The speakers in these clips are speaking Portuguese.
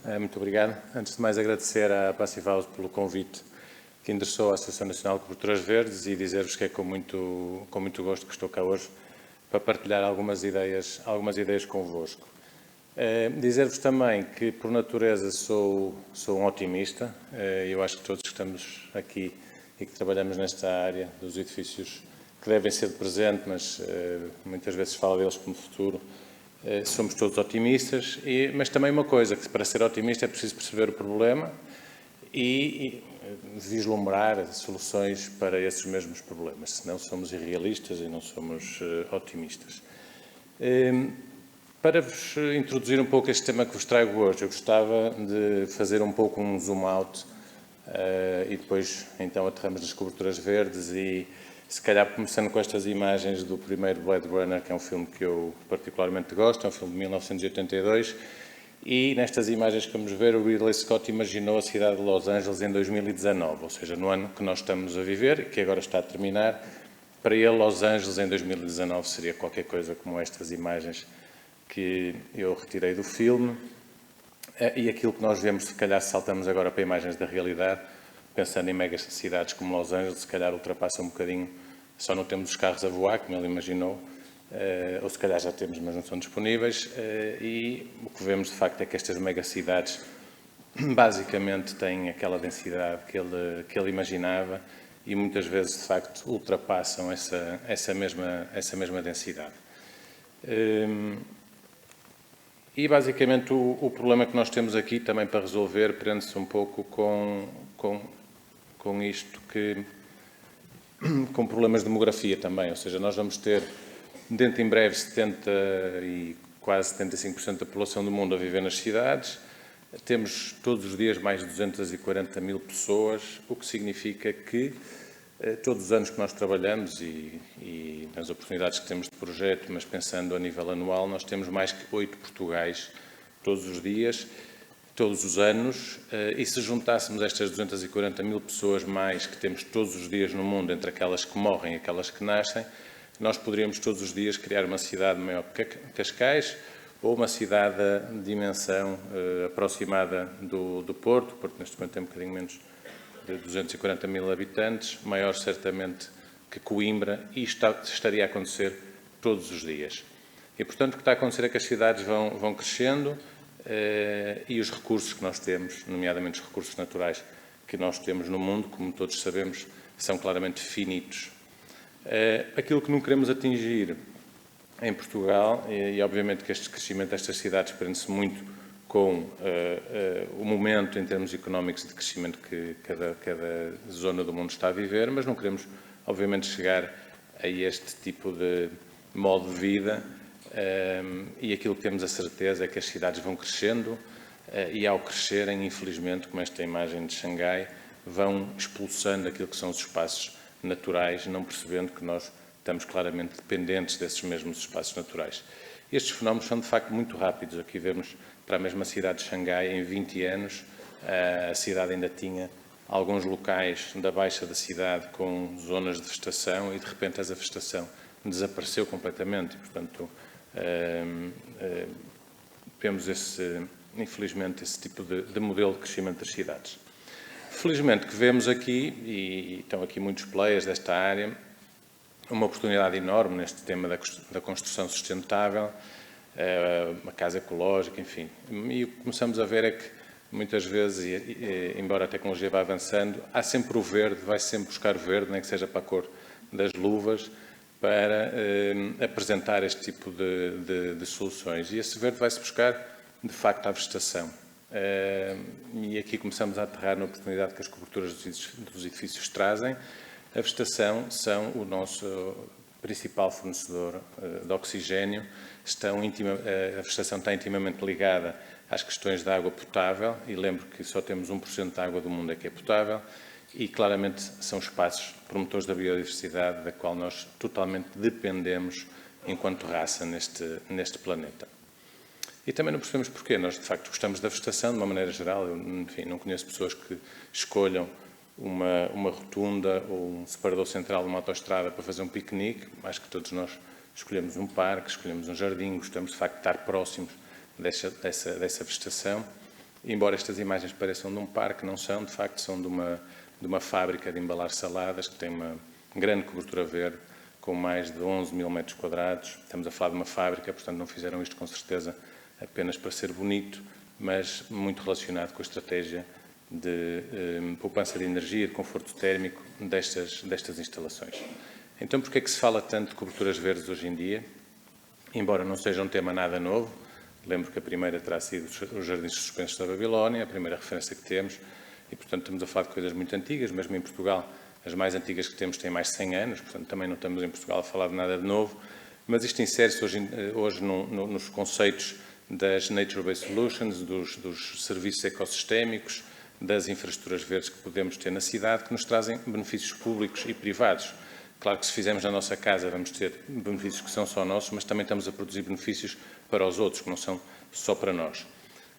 Muito obrigado. Antes de mais, agradecer à Passive House pelo convite que endereçou à Associação Nacional de Coberturas Verdes e dizer-vos que é com muito gosto que estou cá hoje para partilhar algumas ideias convosco. Dizer-vos também que, por natureza, sou um otimista. Eu acho que todos que estamos aqui e que trabalhamos nesta área dos edifícios que devem ser de presente, mas muitas vezes falo deles como futuro, somos todos otimistas, mas também uma coisa, que para ser otimista é preciso perceber o problema e vislumbrar soluções para esses mesmos problemas, senão somos irrealistas e não somos otimistas. Para vos introduzir um pouco este tema que vos trago hoje, eu gostava de fazer um pouco um zoom out e depois então aterramos nas coberturas verdes e se calhar começando com estas imagens do primeiro Blade Runner, que é um filme que eu particularmente gosto, é um filme de 1982, e nestas imagens que vamos ver, o Ridley Scott imaginou a cidade de Los Angeles em 2019, ou seja, no ano que nós estamos a viver, que agora está a terminar. Para ele, Los Angeles em 2019 seria qualquer coisa como estas imagens que eu retirei do filme. E aquilo que nós vemos, se calhar saltamos agora para imagens da realidade, pensando em megas cidades como Los Angeles, se calhar ultrapassa um bocadinho, só não temos os carros a voar, como ele imaginou, ou se calhar já temos, mas não são disponíveis, e o que vemos de facto é que estas megacidades basicamente têm aquela densidade que ele imaginava e muitas vezes de facto ultrapassam essa mesma densidade. E basicamente o problema que nós temos aqui também para resolver prende-se um pouco com isto com problemas de demografia também, ou seja, nós vamos ter dentro em breve 70 e quase 75% da população do mundo a viver nas cidades, temos todos os dias mais de 240 mil pessoas, o que significa que todos os anos que nós trabalhamos e nas oportunidades que temos de projeto, mas pensando a nível anual, nós temos mais que 8 Portugais todos os dias, todos os anos, e se juntássemos estas 240 mil pessoas mais que temos todos os dias no mundo, entre aquelas que morrem e aquelas que nascem, nós poderíamos todos os dias criar uma cidade maior que Cascais ou uma cidade de dimensão aproximada do Porto. O Porto neste momento tem um bocadinho menos de 240 mil habitantes, maior certamente que Coimbra, e estaria a acontecer todos os dias. E, portanto, o que está a acontecer é que as cidades vão crescendo e os recursos que nós temos, nomeadamente os recursos naturais que nós temos no mundo, como todos sabemos, são claramente finitos. Aquilo que não queremos atingir em Portugal, e obviamente que este crescimento destas cidades prende-se muito com o momento em termos económicos de crescimento que cada zona do mundo está a viver, mas não queremos, obviamente, chegar a este tipo de modo de vida e aquilo que temos a certeza é que as cidades vão crescendo e, ao crescerem, infelizmente, como esta imagem de Xangai, vão expulsando aquilo que são os espaços naturais, não percebendo que nós estamos claramente dependentes desses mesmos espaços naturais. Estes fenómenos são, de facto, muito rápidos. Aqui vemos para a mesma cidade de Xangai, em 20 anos, a cidade ainda tinha alguns locais da baixa da cidade com zonas de vegetação e, de repente, essa vegetação desapareceu completamente. E, portanto, temos, infelizmente, esse tipo de modelo de crescimento das cidades. Felizmente que vemos aqui, e estão aqui muitos players desta área, uma oportunidade enorme neste tema da construção sustentável, uma casa ecológica, enfim. E o que começamos a ver é que, muitas vezes, embora a tecnologia vá avançando, há sempre o verde, vai sempre buscar o verde, nem que seja para a cor das luvas, para apresentar este tipo de soluções. E esse verde vai-se buscar, de facto, à vegetação. E aqui começamos a aterrar na oportunidade que as coberturas dos edifícios trazem. A vegetação são o nosso principal fornecedor de oxigênio. A vegetação está intimamente ligada às questões da água potável, e lembro que só temos 1% da água do mundo que é potável, e claramente são espaços promotores da biodiversidade, da qual nós totalmente dependemos enquanto raça neste planeta. E também não percebemos porquê. Nós, de facto, gostamos da vegetação, de uma maneira geral. Eu, enfim, não conheço pessoas que escolham uma rotunda ou um separador central de uma autoestrada para fazer um piquenique. Acho que todos nós escolhemos um parque, escolhemos um jardim, gostamos, de facto, de estar próximos dessa vegetação. embora estas imagens pareçam de um parque, não são, de facto são de uma fábrica de embalar saladas que tem uma grande cobertura verde, com mais de 11 mil metros quadrados. Estamos a falar de uma fábrica, portanto não fizeram isto com certeza apenas para ser bonito, mas muito relacionado com a estratégia de poupança de energia, de conforto térmico destas instalações. Então, por que é que se fala tanto de coberturas verdes hoje em dia? Embora não seja um tema nada novo, lembro que a primeira terá sido os Jardins Suspensos da Babilónia, a primeira referência que temos, e, portanto, estamos a falar de coisas muito antigas, mesmo em Portugal, as mais antigas que temos têm mais de 100 anos, portanto, também não estamos em Portugal a falar de nada de novo, mas isto insere-se hoje nos conceitos das Nature-Based Solutions, dos serviços ecossistémicos, das infraestruturas verdes que podemos ter na cidade, que nos trazem benefícios públicos e privados. Claro que se fizermos na nossa casa vamos ter benefícios que são só nossos, mas também estamos a produzir benefícios para os outros, que não são só para nós.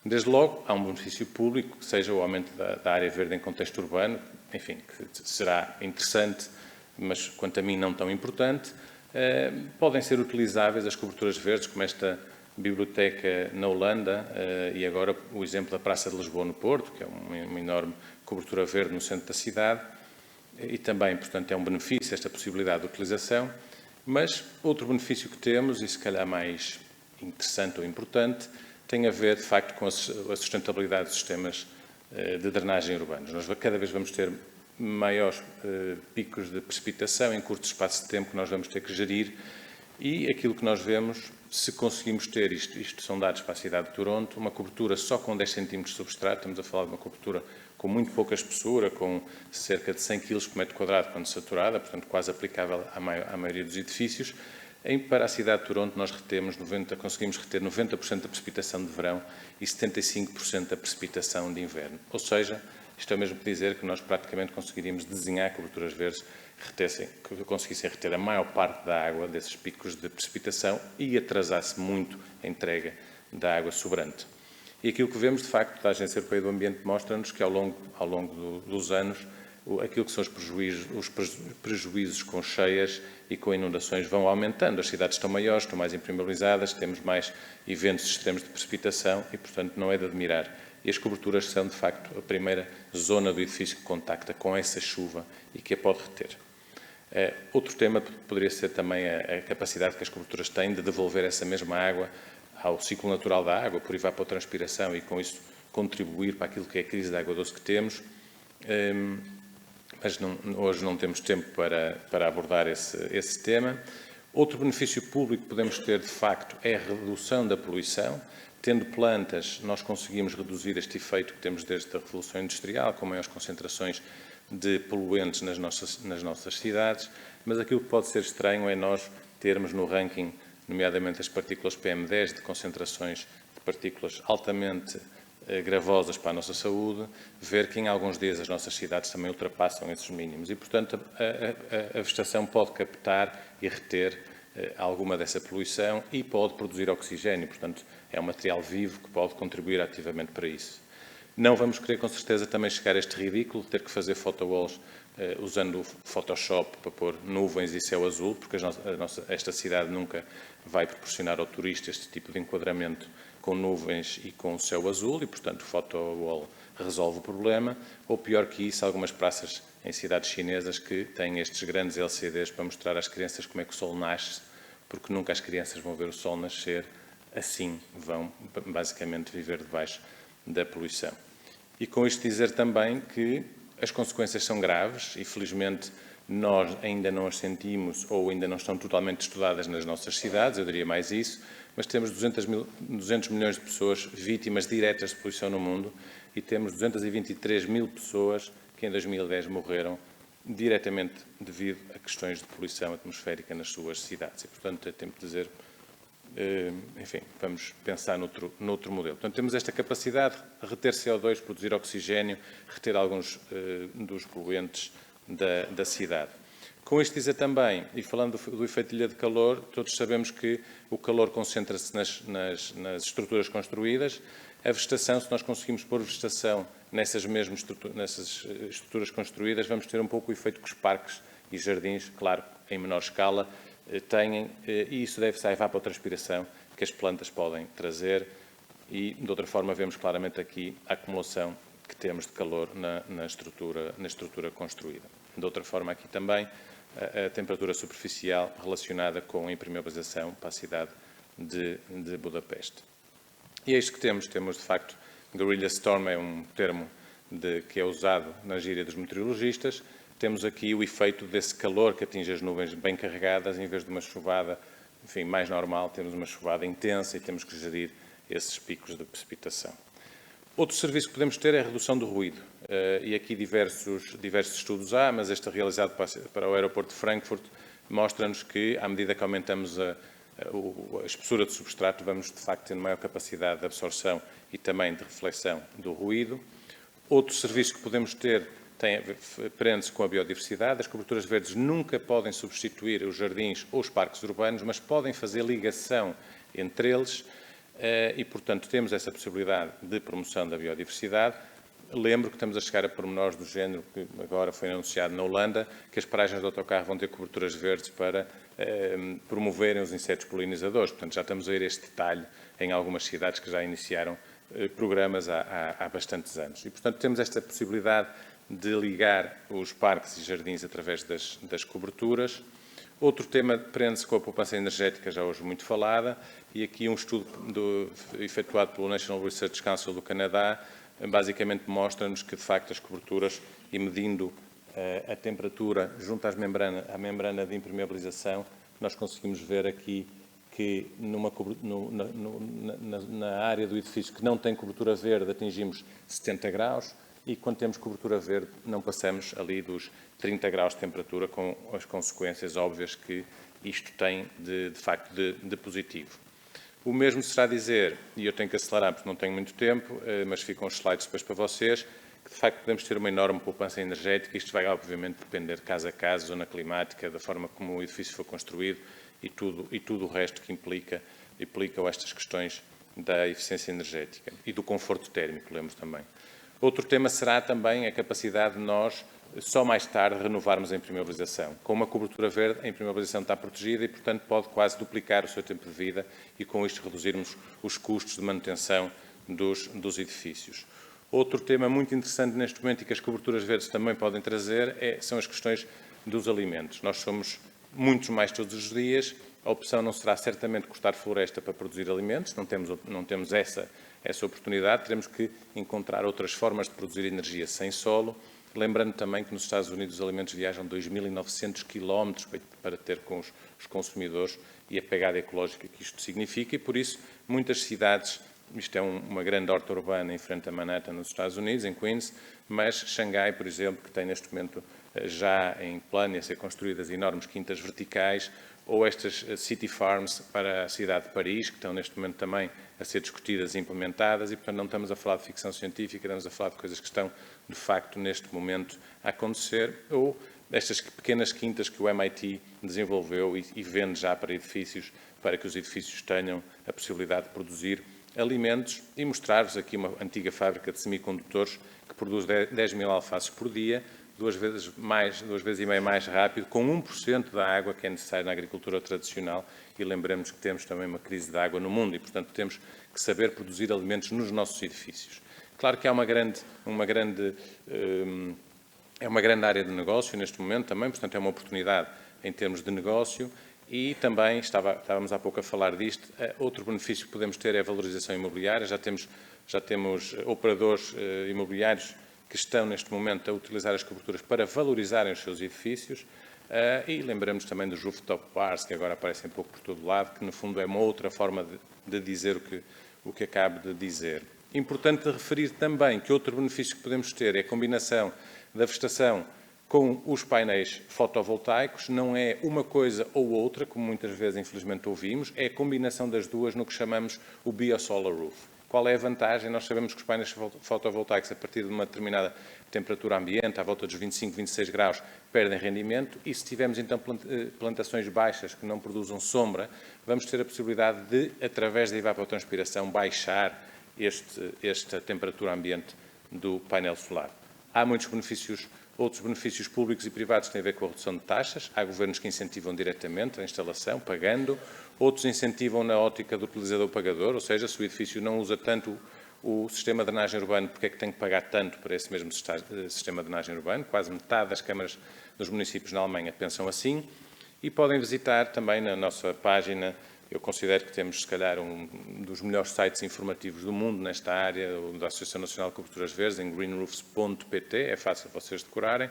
Desde logo, há um benefício público, que seja o aumento da área verde em contexto urbano, enfim, que será interessante, mas quanto a mim não tão importante. Podem ser utilizáveis as coberturas verdes, como esta biblioteca na Holanda, e agora o exemplo da Praça de Lisboa no Porto, que é uma enorme cobertura verde no centro da cidade, e também, portanto, é um benefício esta possibilidade de utilização, mas outro benefício que temos, e se calhar mais interessante ou importante, tem a ver, de facto, com a sustentabilidade dos sistemas de drenagem urbanos. Nós cada vez vamos ter maiores picos de precipitação em curto espaço de tempo que nós vamos ter que gerir, e aquilo que nós vemos, se conseguimos ter, isto são dados para a cidade de Toronto, uma cobertura só com 10 cm de substrato, estamos a falar de uma cobertura com muito pouca espessura, com cerca de 100 kg por metro quadrado quando saturada, portanto quase aplicável à maioria dos edifícios. Para a cidade de Toronto nós conseguimos reter 90% da precipitação de verão e 75% da precipitação de inverno. Ou seja, isto é o mesmo que dizer que nós praticamente conseguiríamos desenhar coberturas verdes que conseguissem reter a maior parte da água desses picos de precipitação e atrasasse muito a entrega da água sobrante. E aquilo que vemos, de facto, da Agência Europeia do Ambiente mostra-nos que, ao longo dos anos, aquilo que são os prejuízos com cheias e com inundações vão aumentando. As cidades estão maiores, estão mais impermeabilizadas, temos mais eventos extremos de precipitação e, portanto, não é de admirar. E as coberturas são, de facto, a primeira zona do edifício que contacta com essa chuva e que a pode reter. Outro tema poderia ser também a capacidade que as coberturas têm de devolver essa mesma água ao ciclo natural da água, por evapotranspiração, e com isso contribuir para aquilo que é a crise de água doce que temos. Mas hoje não temos tempo para abordar esse tema. Outro benefício público que podemos ter, de facto, é a redução da poluição. Tendo plantas, nós conseguimos reduzir este efeito que temos desde a Revolução Industrial, com maiores concentrações de poluentes nas nossas cidades, mas aquilo que pode ser estranho é nós termos no ranking, nomeadamente as partículas PM10, de concentrações de partículas altamente gravosas para a nossa saúde, ver que em alguns dias as nossas cidades também ultrapassam esses mínimos. E, portanto, a vegetação pode captar e reter alguma dessa poluição e pode produzir oxigênio. Portanto, é um material vivo que pode contribuir ativamente para isso. Não vamos querer, com certeza, também chegar a este ridículo de ter que fazer photowalls usando o Photoshop para pôr nuvens e céu azul, porque esta cidade nunca vai proporcionar ao turista este tipo de enquadramento com nuvens e com céu azul e, portanto, o photowall resolve o problema. Ou, pior que isso, algumas praças em cidades chinesas que têm estes grandes LCDs para mostrar às crianças como é que o sol nasce, porque nunca as crianças vão ver o sol nascer, assim vão basicamente viver debaixo da poluição. E com isto dizer também que as consequências são graves e, felizmente, nós ainda não as sentimos ou ainda não estão totalmente estudadas nas nossas cidades, eu diria mais isso, mas temos 200 milhões de pessoas vítimas diretas de poluição no mundo e temos 223 mil pessoas que em 2010 morreram diretamente devido a questões de poluição atmosférica nas suas cidades. E, portanto, é tempo de dizer, enfim, vamos pensar noutro modelo. Portanto, temos esta capacidade de reter CO2, produzir oxigênio, reter alguns dos poluentes da cidade. Com isto dizer também, e falando do efeito de ilha de calor, todos sabemos que o calor concentra-se nas estruturas construídas. A vegetação, se nós conseguimos pôr vegetação nessas estruturas construídas, vamos ter um pouco o efeito que os parques e jardins, claro, em menor escala, têm, e isso deve-se à evapotranspiração que as plantas podem trazer e, de outra forma, vemos claramente aqui a acumulação que temos de calor na estrutura construída. De outra forma, aqui também a temperatura superficial relacionada com a impermeabilização para a cidade de Budapeste. E é isto que temos. Temos, de facto, guerrilla storm é um termo que é usado na gíria dos meteorologistas. Temos aqui o efeito desse calor que atinge as nuvens bem carregadas, em vez de uma chuvada, enfim, mais normal, temos uma chuvada intensa e temos que gerir esses picos de precipitação. Outro serviço que podemos ter é a redução do ruído. E aqui diversos estudos há, mas este realizado para o aeroporto de Frankfurt mostra-nos que, à medida que aumentamos a espessura do substrato, vamos, de facto, tendo maior capacidade de absorção e também de reflexão do ruído. Outro serviço que podemos ter prende-se com a biodiversidade. As coberturas verdes nunca podem substituir os jardins ou os parques urbanos, mas podem fazer ligação entre eles e, portanto, temos essa possibilidade de promoção da biodiversidade. Lembro que estamos a chegar a pormenores do género que agora foi anunciado na Holanda, que as paragens de autocarro vão ter coberturas verdes para promoverem os insetos polinizadores. Portanto, já estamos a ir a este detalhe em algumas cidades que já iniciaram programas há bastantes anos. E, portanto, temos esta possibilidade de ligar os parques e jardins através das coberturas. Outro tema prende-se com a poupança energética, já hoje muito falada, e aqui um estudo efetuado pelo National Research Council do Canadá basicamente mostra-nos que, de facto, as coberturas, e medindo a temperatura junto à membrana de impermeabilização, nós conseguimos ver aqui que na área do edifício que não tem cobertura verde atingimos 70 graus e quando temos cobertura verde não passamos ali dos 30 graus de temperatura, com as consequências óbvias que isto tem de facto de positivo. O mesmo será dizer, e eu tenho que acelerar porque não tenho muito tempo, mas ficam os slides depois para vocês, que de facto podemos ter uma enorme poupança energética. Isto vai obviamente depender caso a caso, zona climática, da forma como o edifício for construído e tudo o resto que implicam estas questões da eficiência energética e do conforto térmico, lembro também. Outro tema será também a capacidade de nós, só mais tarde, renovarmos a impermeabilização. Com uma cobertura verde, a impermeabilização está protegida e, portanto, pode quase duplicar o seu tempo de vida e, com isto, reduzirmos os custos de manutenção dos edifícios. Outro tema muito interessante neste momento e que as coberturas verdes também podem trazer são as questões dos alimentos. Nós somos muitos mais todos os dias. A opção não será certamente cortar floresta para produzir alimentos, não temos essa oportunidade, teremos que encontrar outras formas de produzir energia sem solo, lembrando também que nos Estados Unidos os alimentos viajam 2.900 km para ter com os consumidores e a pegada ecológica que isto significa e, por isso, muitas cidades, isto é uma grande horta urbana em frente a Manhattan, nos Estados Unidos, em Queens, mas Xangai, por exemplo, que tem neste momento já em plano a ser construídas enormes quintas verticais, ou estas City Farms para a cidade de Paris, que estão neste momento também a ser discutidas e implementadas, e portanto não estamos a falar de ficção científica, estamos a falar de coisas que estão de facto neste momento a acontecer, ou estas pequenas quintas que o MIT desenvolveu e vende já para edifícios, para que os edifícios tenham a possibilidade de produzir alimentos, e mostrar-vos aqui uma antiga fábrica de semicondutores que produz 10.000 alfaces por dia, duas vezes e meia mais rápido, com 1% da água que é necessária na agricultura tradicional, e lembremos que temos também uma crise de água no mundo e, portanto, temos que saber produzir alimentos nos nossos edifícios. Claro que há uma grande área de negócio neste momento também, portanto, é uma oportunidade em termos de negócio e também, estávamos há pouco a falar disto, outro benefício que podemos ter é a valorização imobiliária. Já temos operadores imobiliários que estão neste momento a utilizar as coberturas para valorizarem os seus edifícios e lembramos também dos rooftop bars, que agora aparecem um pouco por todo lado, que no fundo é uma outra forma de dizer o que acabo de dizer. Importante referir também que outro benefício que podemos ter é a combinação da vegetação com os painéis fotovoltaicos. Não é uma coisa ou outra, como muitas vezes infelizmente ouvimos, é a combinação das duas no que chamamos o Biosolar Roof. Qual é a vantagem? Nós sabemos que os painéis fotovoltaicos, a partir de uma determinada temperatura ambiente, à volta dos 25, 26 graus, perdem rendimento e se tivermos então plantações baixas que não produzam sombra, vamos ter a possibilidade de, através da evapotranspiração, baixar esta temperatura ambiente do painel solar. Há muitos benefícios Outros benefícios públicos e privados têm a ver com a redução de taxas. Há governos que incentivam diretamente a instalação, pagando. Outros incentivam na ótica do utilizador-pagador, ou seja, se o edifício não usa tanto o sistema de drenagem urbano, porque é que tem que pagar tanto para esse mesmo sistema de drenagem urbano? Quase metade das câmaras dos municípios na Alemanha pensam assim. E podem visitar também na nossa página. Eu considero que temos, se calhar, um dos melhores sites informativos do mundo nesta área, da Associação Nacional de Coberturas Verdes, em greenroofs.pt, é fácil vocês decorarem.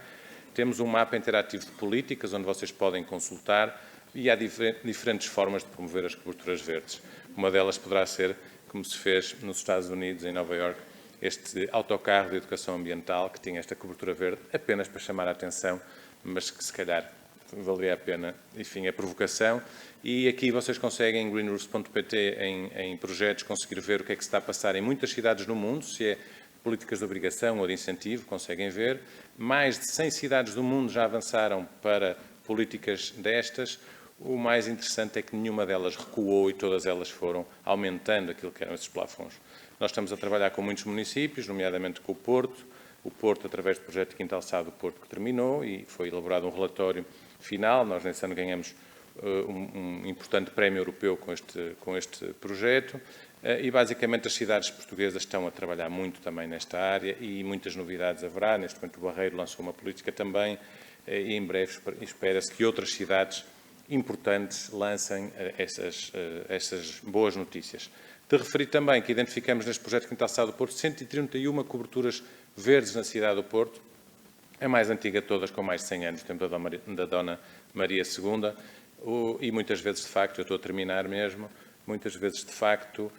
Temos um mapa interativo de políticas, onde vocês podem consultar, e há diferentes formas de promover as coberturas verdes. Uma delas poderá ser, como se fez nos Estados Unidos, em Nova Iorque, este autocarro de educação ambiental, que tinha esta cobertura verde apenas para chamar a atenção, mas que, se calhar, valeria a pena, enfim, a provocação. E aqui vocês conseguem, em greenroofs.pt, em projetos, conseguir ver o que é que se está a passar em muitas cidades no mundo, se é políticas de obrigação ou de incentivo, conseguem ver. Mais de 100 cidades do mundo já avançaram para políticas destas. O mais interessante é que nenhuma delas recuou e todas elas foram aumentando aquilo que eram esses plafons. Nós estamos a trabalhar com muitos municípios, nomeadamente com o Porto, através do projeto de Quintal Sá do Porto, que terminou, e foi elaborado um relatório final. Nós, nesse ano, ganhamos um importante prémio europeu com este projeto, e, basicamente, as cidades portuguesas estão a trabalhar muito também nesta área e muitas novidades haverá. Neste momento, o Barreiro lançou uma política também, e, em breve, espera-se que outras cidades importantes lancem essas boas notícias. De referir também que identificamos neste projeto de Quintal Sá do Porto 131 coberturas verdes na cidade do Porto, a mais antiga de todas, com mais de 100 anos, do tempo da Dona Maria II, e muitas vezes, de facto, eu estou a terminar mesmo, muitas vezes, de facto,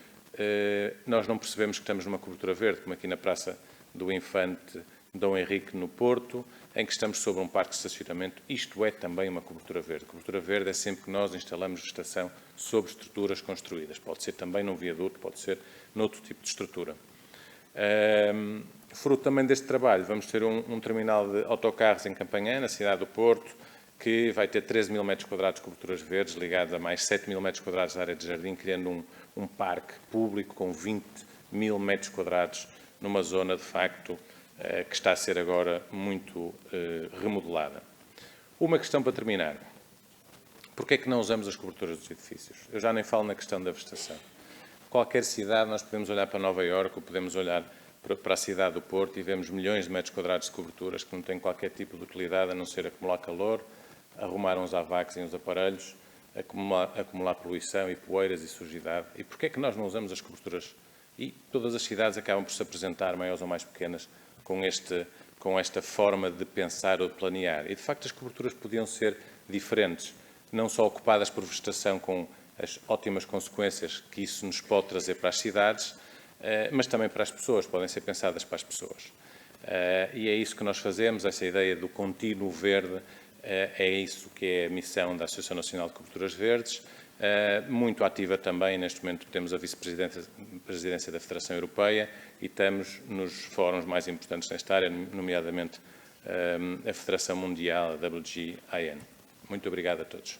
nós não percebemos que estamos numa cobertura verde, como aqui na Praça do Infante Dom Henrique, no Porto, em que estamos sobre um parque de estacionamento. Isto é também uma cobertura verde. Cobertura verde é sempre que nós instalamos vegetação sobre estruturas construídas. Pode ser também num viaduto, pode ser noutro tipo de estrutura. Fruto também deste trabalho, vamos ter um terminal de autocarros em Campanhã, na cidade do Porto, que vai ter 13 mil metros quadrados de coberturas verdes, ligados a mais 7 mil metros quadrados de área de jardim, criando um parque público com 20 mil metros quadrados numa zona, de facto, que está a ser agora muito remodelada. Uma questão para terminar. Porquê é que não usamos as coberturas dos edifícios? Eu já nem falo na questão da vegetação. Qualquer cidade, nós podemos olhar para Nova Iorque ou podemos olhar para a cidade do Porto e vemos milhões de metros quadrados de coberturas que não têm qualquer tipo de utilidade a não ser acumular calor, arrumar uns avacs em uns aparelhos, acumular poluição e poeiras e sujidade. E porquê é que nós não usamos as coberturas? E todas as cidades acabam por se apresentar, maiores ou mais pequenas, com esta forma de pensar ou de planear. E, de facto, as coberturas podiam ser diferentes, não só ocupadas por vegetação, com as ótimas consequências que isso nos pode trazer para as cidades, mas também para as pessoas, podem ser pensadas para as pessoas. E é isso que nós fazemos, essa ideia do contínuo verde, é isso que é a missão da Associação Nacional de Coberturas Verdes, muito ativa também. Neste momento temos a vice-presidência da Federação Europeia e estamos nos fóruns mais importantes nesta área, nomeadamente a Federação Mundial, a WGIN. Muito obrigado a todos.